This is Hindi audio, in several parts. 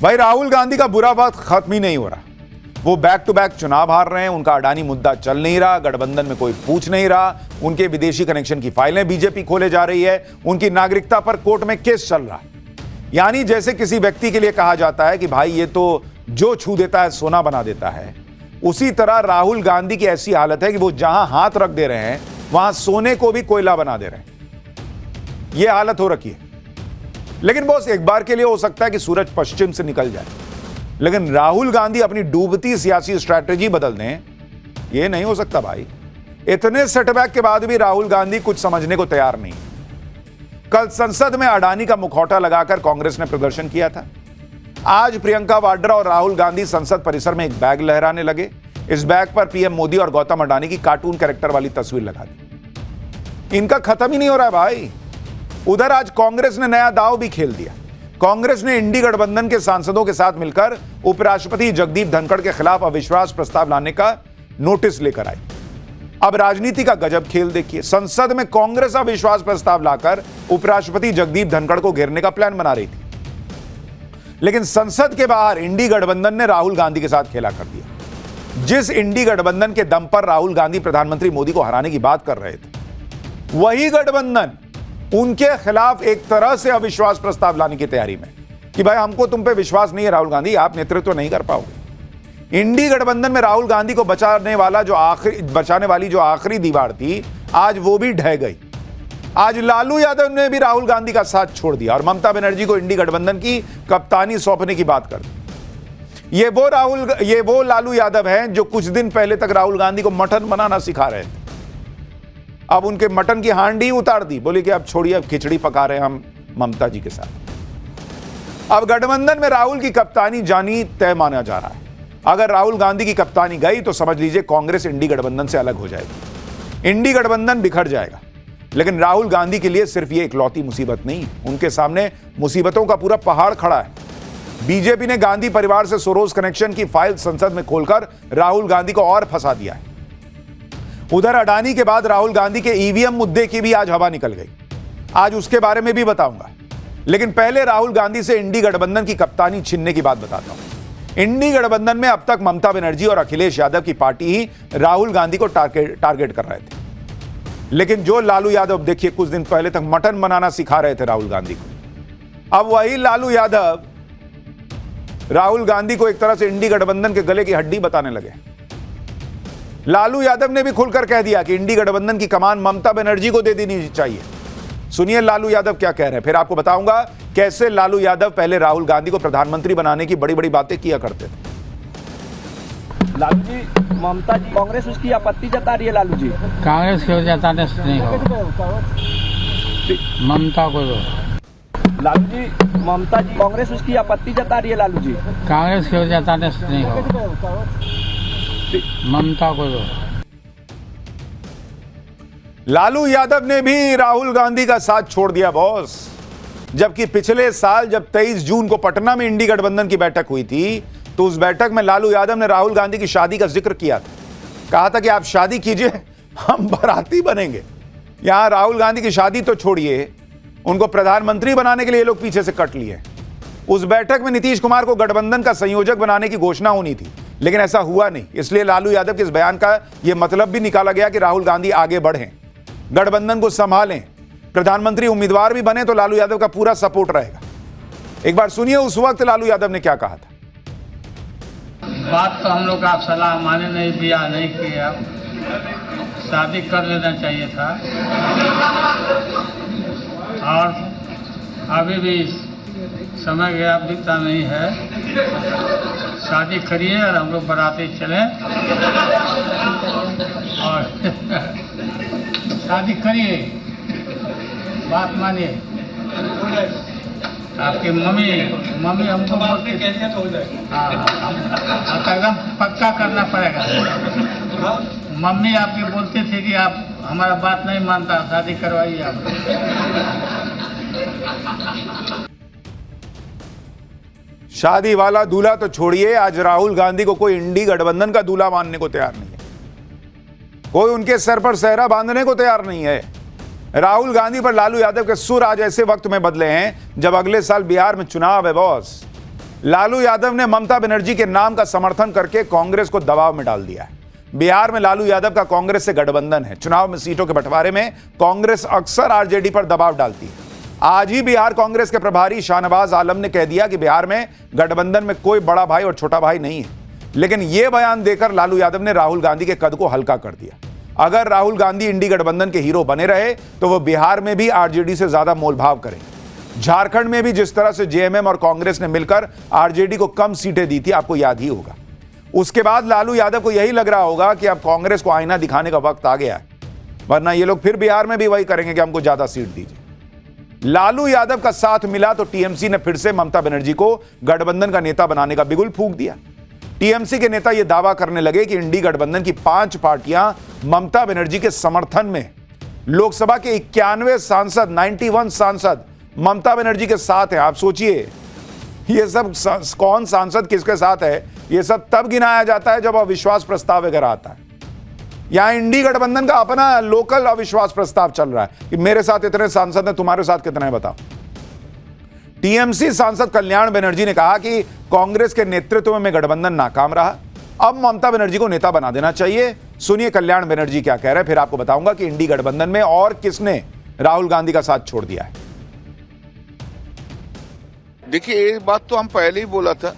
भाई राहुल गांधी का बुरा वक्त खत्म ही नहीं हो रहा। वो बैक टू बैक चुनाव हार रहे हैं, उनका अडानी मुद्दा चल नहीं रहा, गठबंधन में कोई पूछ नहीं रहा, उनके विदेशी कनेक्शन की फाइलें बीजेपी खोले जा रही है, उनकी नागरिकता पर कोर्ट में केस चल रहा है। यानी जैसे किसी व्यक्ति के लिए कहा जाता है कि भाई ये तो जो छू देता है सोना बना देता है, उसी तरह राहुल गांधी की ऐसी हालत है कि वो जहां हाथ रख दे रहे हैं वहां सोने को भी कोयला बना दे रहे हैं। ये हालत हो रखी है। लेकिन बॉस एक बार के लिए हो सकता है कि सूरज पश्चिम से निकल जाए, लेकिन राहुल गांधी अपनी डूबती सियासी स्ट्रैटेजी बदल दें, यह नहीं हो सकता भाई। इतने सेटबैक के बाद भी राहुल गांधी कुछ समझने को तैयार नहीं। कल संसद में अडानी का मुखौटा लगाकर कांग्रेस ने प्रदर्शन किया था। आज प्रियंका वाड्रा और राहुल गांधी संसद परिसर में एक बैग लहराने लगे। इस बैग पर पीएम मोदी और गौतम अडानी की कार्टून कैरेक्टर वाली तस्वीर लगा दी। इनका खत्म ही नहीं हो रहा है भाई। उधर आज कांग्रेस ने नया दांव भी खेल दिया। कांग्रेस ने इंडी गठबंधन के सांसदों के साथ मिलकर उपराष्ट्रपति जगदीप धनखड़ के खिलाफ अविश्वास प्रस्ताव लाने का नोटिस लेकर आई। अब राजनीति का गजब खेल देखिए। संसद में कांग्रेस अविश्वास प्रस्ताव लाकर उपराष्ट्रपति जगदीप धनखड़ को घेरने का प्लान बना रही थी, लेकिन संसद के बाहर इंडी गठबंधन ने राहुल गांधी के साथ खेला कर दिया। जिस इंडी गठबंधन के दम पर राहुल गांधी प्रधानमंत्री मोदी को हराने की बात कर रहे थे, वही गठबंधन उनके खिलाफ एक तरह से अविश्वास प्रस्ताव लाने की तैयारी में कि भाई हमको तुम पे विश्वास नहीं है राहुल गांधी, आप नेतृत्व नहीं कर पाओगे। इंडी गठबंधन में राहुल गांधी को बचाने वाली जो आखिरी दीवार थी, आज वो भी ढह गई। आज लालू यादव ने भी राहुल गांधी का साथ छोड़ दिया और ममता बनर्जी को इंडी गठबंधन की कप्तानी सौंपने की बात कर दी। ये वो लालू यादव हैं जो कुछ दिन पहले तक राहुल गांधी को मटन बनाना सिखा रहे थे। अब उनके मटन की हांडी उतार दी, बोले कि अब छोड़िए, अब खिचड़ी पका रहे हैं हम ममता जी के साथ। अब गठबंधन में राहुल की कप्तानी जानी तय माना जा रहा है। अगर राहुल गांधी की कप्तानी गई तो समझ लीजिए कांग्रेस इंडी गठबंधन से अलग हो जाएगी, इंडी गठबंधन बिखर जाएगा। लेकिन राहुल गांधी के लिए सिर्फ ये इकलौती मुसीबत नहीं, उनके सामने मुसीबतों का पूरा पहाड़ खड़ा है। बीजेपी ने गांधी परिवार से सोरोस कनेक्शन की फाइल संसद में खोलकर राहुल गांधी को और फंसा दिया है। उधर अडानी के बाद राहुल गांधी के ईवीएम मुद्दे की भी आज हवा निकल गई। आज उसके बारे में भी बताऊंगा, लेकिन पहले राहुल गांधी से इंडी गठबंधन की कप्तानी छीनने की बात बताता हूं। इंडी गठबंधन में अब तक ममता बनर्जी और अखिलेश यादव की पार्टी ही राहुल गांधी को टारगेट कर रहे थे, लेकिन जो लालू यादव देखिए कुछ दिन पहले तक मटन बनाना सिखा रहे थे राहुल गांधी को, अब वही लालू यादव राहुल गांधी को एक तरह से इंडी गठबंधन के गले की हड्डी बताने लगे। लालू यादव ने भी खुलकर कह दिया कि इंडी गठबंधन की कमान ममता बनर्जी को दे देनी चाहिए। सुनिए लालू यादव क्या कह रहे हैं, फिर आपको बताऊंगा कैसे लालू यादव पहले राहुल गांधी को प्रधानमंत्री बनाने की बड़ी बड़ी बातें किया करते थे। लालू जी, ममता जी, कांग्रेस उसकी आपत्ति जता रही है। लालू जी, कांग्रेस क्यों जताने से नहीं हो, ममता को दो। लालू जी, ममता जी, कांग्रेस उसकी आपत्ति जता रही है। लालू जी, कांग्रेस क्यों जताने से नहीं हो, ममता को दो। लालू यादव ने भी राहुल गांधी का साथ छोड़ दिया बॉस। जबकि पिछले साल जब 23 जून को पटना में इंडी गठबंधन की बैठक हुई थी, तो उस बैठक में लालू यादव ने राहुल गांधी की शादी का जिक्र किया था। कहा था कि आप शादी कीजिए, हम बाराती बनेंगे। यहां राहुल गांधी की शादी तो छोड़िए, उनको प्रधानमंत्री बनाने के लिए लोग पीछे से कट लिए। उस बैठक में नीतीश कुमार को गठबंधन का संयोजक बनाने की घोषणा होनी थी, लेकिन ऐसा हुआ नहीं। इसलिए लालू यादव के इस बयान का यह मतलब भी निकाला गया कि राहुल गांधी आगे बढ़ें, गठबंधन को संभालें, प्रधानमंत्री उम्मीदवार भी बने तो लालू यादव का पूरा सपोर्ट रहेगा। एक बार सुनिए उस वक्त लालू यादव ने क्या कहा था। बात तो हम लोग आप सलाह माने नहीं, दिया नहीं किया, शादी कर लेना चाहिए था। और अभी भी समय गया बीता नहीं है, शादी करिए और हम लोग बाराती चलें और शादी करिए, बात मानिए। आपकी मम्मी हमको कैसे हो जाए, एकदम पक्का करना पड़ेगा। मम्मी आपकी बोलती थी कि आप हमारा बात नहीं मानता, शादी करवाइए आप। शादी वाला दूल्हा तो छोड़िए, आज राहुल गांधी को कोई इंडी गठबंधन का दूल्हा मानने को तैयार नहीं है, कोई उनके सर पर सेहरा बांधने को तैयार नहीं है। राहुल गांधी पर लालू यादव के सुर आज ऐसे वक्त में बदले हैं जब अगले साल बिहार में चुनाव है बॉस। लालू यादव ने ममता बनर्जी के नाम का समर्थन करके कांग्रेस को दबाव में डाल दिया है। बिहार में लालू यादव का कांग्रेस से गठबंधन है। चुनाव में सीटों के बंटवारे में कांग्रेस अक्सर आरजेडी पर दबाव डालती है। आज ही बिहार कांग्रेस के प्रभारी शाहनवाज आलम ने कह दिया कि बिहार में गठबंधन में कोई बड़ा भाई और छोटा भाई नहीं है। लेकिन यह बयान देकर लालू यादव ने राहुल गांधी के कद को हल्का कर दिया। अगर राहुल गांधी इंडी गठबंधन के हीरो बने रहे तो वो बिहार में भी आरजेडी से ज्यादा मोलभाव करेंगे। झारखंड में भी जिस तरह से जेएमएम और कांग्रेस ने मिलकर आरजेडी को कम सीटें दी थी, आपको याद ही होगा। उसके बाद लालू यादव को यही लग रहा होगा कि अब कांग्रेस को आईना दिखाने का वक्त आ गया है, वरना ये लोग फिर बिहार में भी वही करेंगे कि हमको ज्यादा सीट दीजिए। लालू यादव का साथ मिला तो टीएमसी ने फिर से ममता बनर्जी को गठबंधन का नेता बनाने का बिगुल फूंक दिया। टीएमसी के नेता यह दावा करने लगे कि इंडी गठबंधन की 5 पार्टियां ममता बनर्जी के समर्थन में, लोकसभा के 91 सांसद, 91 सांसद ममता बनर्जी के साथ हैं। आप सोचिए ये सब कौन सांसद किसके साथ है, ये सब तब गिनाया जाता है जब अविश्वास प्रस्ताव वगैरह आता है। यहां इंडी गठबंधन का अपना लोकल अविश्वास प्रस्ताव चल रहा है कि मेरे साथ इतने सांसद हैं, तुम्हारे साथ कितने हैं बताओ। टीएमसी सांसद कल्याण बनर्जी ने कहा कि कांग्रेस के नेतृत्व में गठबंधन नाकाम रहा, अब ममता बनर्जी को नेता बना देना चाहिए। सुनिए कल्याण बनर्जी क्या कह रहे हैं, फिर आपको बताऊंगा कि इंडी गठबंधन में और किसने राहुल गांधी का साथ छोड़ दिया है। देखिए, ये बात तो हम पहले ही बोला था,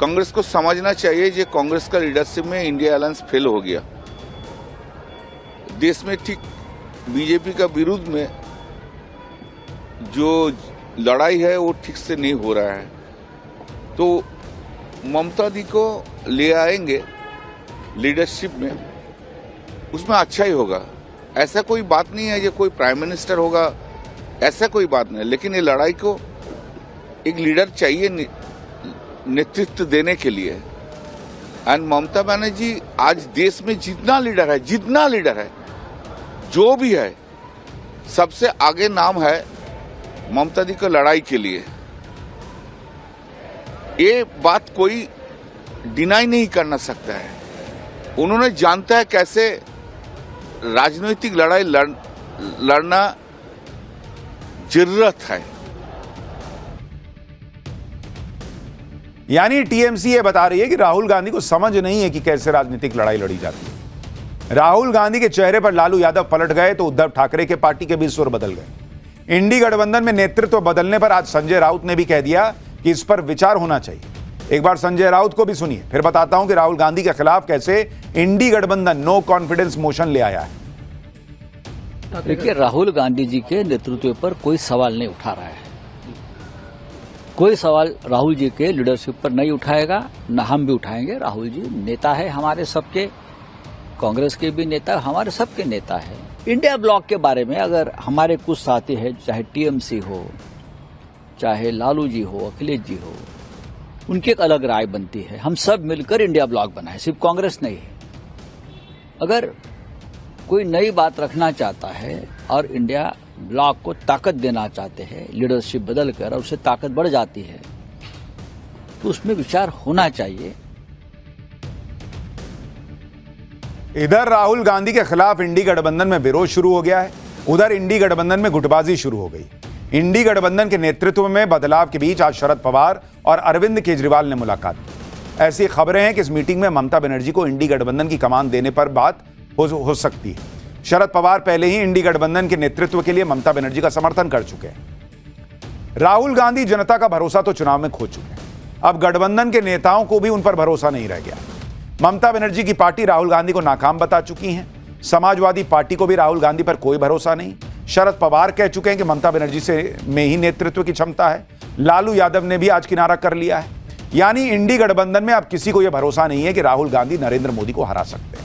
कांग्रेस को समझना चाहिए कि कांग्रेस का लीडरशिप में इंडिया अलायंस फेल हो गया। देश में ठीक बीजेपी का विरुद्ध में जो लड़ाई है वो ठीक से नहीं हो रहा है, तो ममता दी को ले आएंगे लीडरशिप में, उसमें अच्छा ही होगा। ऐसा कोई बात नहीं है ये कोई प्राइम मिनिस्टर होगा, ऐसा कोई बात नहीं। लेकिन ये लड़ाई को एक लीडर चाहिए नेतृत्व देने के लिए। एंड ममता बनर्जी आज देश में जितना लीडर है, जो भी है, सबसे आगे नाम है ममता दी को लड़ाई के लिए। ये बात कोई डिनाई नहीं करना सकता है। उन्होंने जानता है कैसे राजनीतिक लड़ाई लड़ना जरूरत है। यानी टीएमसी ये बता रही है कि राहुल गांधी को समझ नहीं है कि कैसे राजनीतिक लड़ाई लड़ी जाती है। राहुल गांधी के चेहरे पर लालू यादव पलट गए तो उद्धव ठाकरे के पार्टी के भी सुर बदल गए। इंडी गठबंधन में नेतृत्व बदलने पर आज संजय राउत ने भी कह दिया कि इस पर विचार होना चाहिए। एक बार संजय राउत को भी सुनिए, फिर बताता हूं कि राहुल गांधी के खिलाफ कैसे इंडी गठबंधन नो कॉन्फिडेंस मोशन ले आया है। देखिए, राहुल गांधी जी के नेतृत्व पर कोई सवाल नहीं उठा रहा है। कोई सवाल राहुल जी के लीडरशिप पर नहीं उठाएगा, न हम भी उठाएंगे। राहुल जी नेता है हमारे सबके, कांग्रेस के भी नेता, हमारे सबके नेता है। इंडिया ब्लॉक के बारे में अगर हमारे कुछ साथी हैं, चाहे टीएमसी हो, चाहे लालू जी हो, अखिलेश जी हो, उनकी एक अलग राय बनती है। हम सब मिलकर इंडिया ब्लॉक बनाए, सिर्फ कांग्रेस नहीं है। अगर कोई नई बात रखना चाहता है और इंडिया ब्लॉक को ताकत देना चाहते हैं, लीडरशिप बदल कर, और उससे ताकत बढ़ जाती है, तो उसमें विचार होना चाहिए। इधर राहुल गांधी के खिलाफ इंडी गठबंधन में विरोध शुरू हो गया है, उधर इंडी गठबंधन में गुटबाजी शुरू हो गई। इंडी गठबंधन के नेतृत्व में बदलाव के बीच आज शरद पवार और अरविंद केजरीवाल ने मुलाकात की। ऐसी खबरें हैं कि इस मीटिंग में ममता बनर्जी को इंडी गठबंधन की कमान देने पर बात हो सकती है। शरद पवार पहले ही इंडी गठबंधन के नेतृत्व के लिए ममता बनर्जी का समर्थन कर चुके हैं। राहुल गांधी जनता का भरोसा तो चुनाव में खो चुके हैं, अब गठबंधन के नेताओं को भी उन पर भरोसा नहीं रह गया। ममता बनर्जी की पार्टी राहुल गांधी को नाकाम बता चुकी है। समाजवादी पार्टी को भी राहुल गांधी पर कोई भरोसा नहीं। शरद पवार कह चुके हैं कि ममता बनर्जी से में ही नेतृत्व की क्षमता है। लालू यादव ने भी आज किनारा कर लिया है। यानी इंडी गठबंधन में अब किसी को यह भरोसा नहीं है कि राहुल गांधी नरेंद्र मोदी को हरा सकते हैं।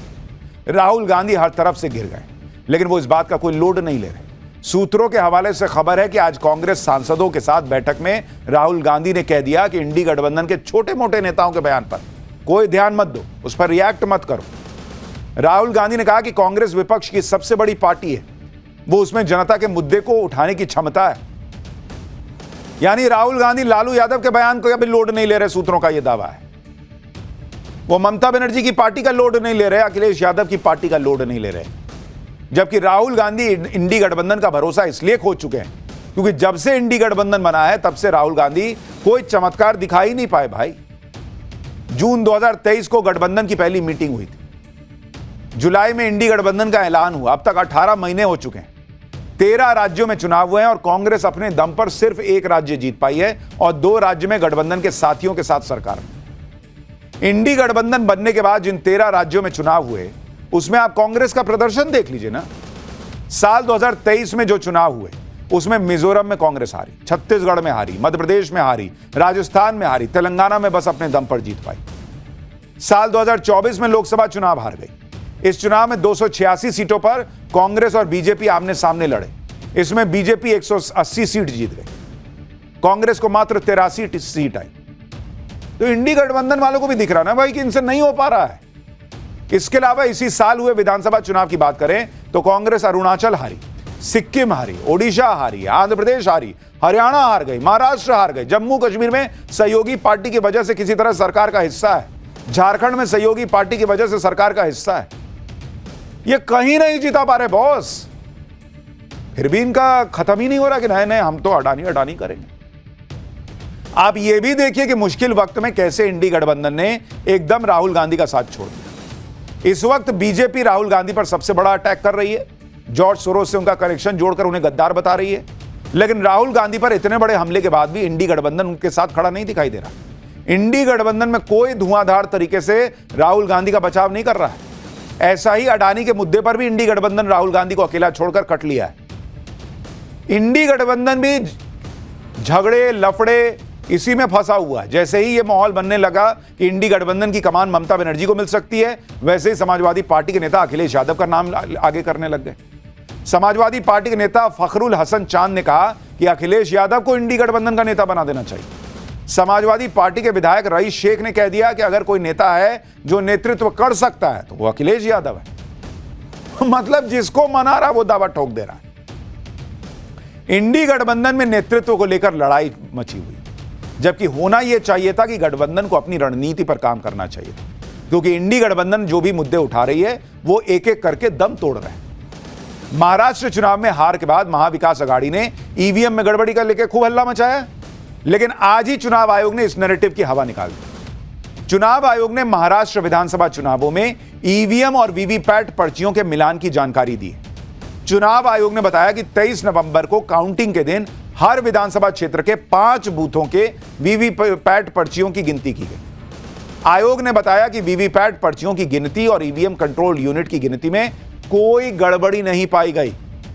राहुल गांधी हर तरफ से घिर गए, लेकिन वो इस बात का कोई लोड नहीं ले रहे। सूत्रों के हवाले से खबर है कि आज कांग्रेस सांसदों के साथ बैठक में राहुल गांधी ने कह दिया कि इंडी गठबंधन के छोटे मोटे नेताओं के बयान पर कोई ध्यान मत दो, उस पर रिएक्ट मत करो। राहुल गांधी ने कहा कि कांग्रेस विपक्ष की सबसे बड़ी पार्टी है, वो उसमें जनता के मुद्दे को उठाने की क्षमता है। यानी राहुल गांधी लालू यादव के बयान को अभी लोड नहीं ले रहे, सूत्रों का यह दावा है। वो ममता बनर्जी की पार्टी का लोड नहीं ले रहे, अखिलेश यादव की पार्टी का लोड नहीं ले रहे। जबकि राहुल गांधी इंडी गठबंधन का भरोसा इसलिए खो चुके हैं क्योंकि जब से इंडी गठबंधन बना है तब से राहुल गांधी कोई चमत्कार दिखा ही नहीं पाए भाई। जून 2023 को गठबंधन की पहली मीटिंग हुई थी, जुलाई में इंडी गठबंधन का ऐलान हुआ, अब तक 18 महीने हो चुके हैं, 13 राज्यों में चुनाव हुए हैं और कांग्रेस अपने दम पर सिर्फ 1 राज्य जीत पाई है और 2 राज्य में गठबंधन के साथियों के साथ सरकार में। इंडी गठबंधन बनने के बाद जिन 13 राज्यों में चुनाव हुए उसमें आप कांग्रेस का प्रदर्शन देख लीजिए ना। साल 2023 में जो चुनाव हुए उसमें मिजोरम में कांग्रेस हारी, छत्तीसगढ़ में हारी, मध्य प्रदेश में हारी, राजस्थान में हारी, तेलंगाना में बस अपने दम पर जीत पाई। साल 2024 में लोकसभा चुनाव हार गई। इस चुनाव में 286 सीटों पर कांग्रेस और बीजेपी आमने सामने लड़े। इसमें बीजेपी 180 सीट जीत गई, कांग्रेस को मात्र 83 सीट आई। तो इंडी गठबंधन वालों को भी दिख रहा ना भाई कि इनसे नहीं हो पा रहा है। इसके अलावा इसी साल हुए विधानसभा चुनाव की बात करें तो कांग्रेस अरुणाचल हारी, सिक्किम हारी, ओडिशा हारी, आंध्र प्रदेश हारी, हरियाणा हार गई, महाराष्ट्र हार गए, जम्मू कश्मीर में सहयोगी पार्टी की वजह से किसी तरह सरकार का हिस्सा है, झारखंड में सहयोगी पार्टी की वजह से सरकार का हिस्सा है। ये कहीं नहीं जीता पा रहे बॉस। फिर भी इनका खत्म ही नहीं हो रहा कि नहीं नहीं हम तो अडानी अडानी करेंगे। आप ये भी देखिए कि मुश्किल वक्त में कैसे इंडी गठबंधन ने एकदम राहुल गांधी का साथ छोड़ दिया। इस वक्त बीजेपी राहुल गांधी पर सबसे बड़ा अटैक कर रही है, जॉर्ज सोरोस से उनका कनेक्शन जोड़कर उन्हें गद्दार बता रही है, लेकिन राहुल गांधी पर इतने बड़े हमले के बाद भी इंडी गठबंधन उनके साथ खड़ा नहीं दिखाई दे रहा। इंडी गठबंधन में कोई धुआंधार तरीके से राहुल गांधी का बचाव नहीं कर रहा है। ऐसा ही अडानी के मुद्दे पर भी इंडी गठबंधन राहुल गांधी को अकेला छोड़कर कट लिया है। इंडी गठबंधन भी झगड़े लफड़े इसी में फंसा हुआ है। जैसे ही यह माहौल बनने लगा कि इंडी गठबंधन की कमान ममता बनर्जी को मिल सकती है, वैसे ही समाजवादी पार्टी के नेता अखिलेश यादव का नाम आगे करने लग गए। समाजवादी पार्टी के नेता फखरुल हसन चांद ने कहा कि अखिलेश यादव को इंडी गठबंधन का नेता बना देना चाहिए। समाजवादी पार्टी के विधायक रईस शेख ने कह दिया कि अगर कोई नेता है जो नेतृत्व कर सकता है तो वो अखिलेश यादव है। मतलब जिसको मना रहा वो दावा ठोक दे रहा है। इंडी गठबंधन में नेतृत्व को लेकर लड़ाई मची हुई, जबकि होना यह चाहिए था कि गठबंधन को अपनी रणनीति पर काम करना चाहिए था, क्योंकि इंडी गठबंधन जो भी मुद्दे उठा रही है वो एक एक करके दम तोड़ रहे हैं। महाराष्ट्र चुनाव में हार के बाद महाविकास अघाड़ी ने ईवीएम में गड़बड़ी का लेकर खूब हल्ला मचाया, लेकिन आज ही चुनाव आयोग ने इस नैरेटिव की हवा निकाल दी। चुनाव आयोग ने महाराष्ट्र विधानसभा चुनावों में ईवीएम और वीवीपैट पर्चियों के मिलान की जानकारी दी है। चुनाव आयोग ने बताया कि 23 नवंबर को काउंटिंग के दिन हर विधानसभा क्षेत्र के 5 बूथों के वीवीपैट पर्चियों की गिनती की गई। आयोग ने बताया कि वीवीपैट पर्चियों की गिनती और ईवीएम कंट्रोल यूनिट की गिनती में कोई गड़बड़ी नहीं पाई गई।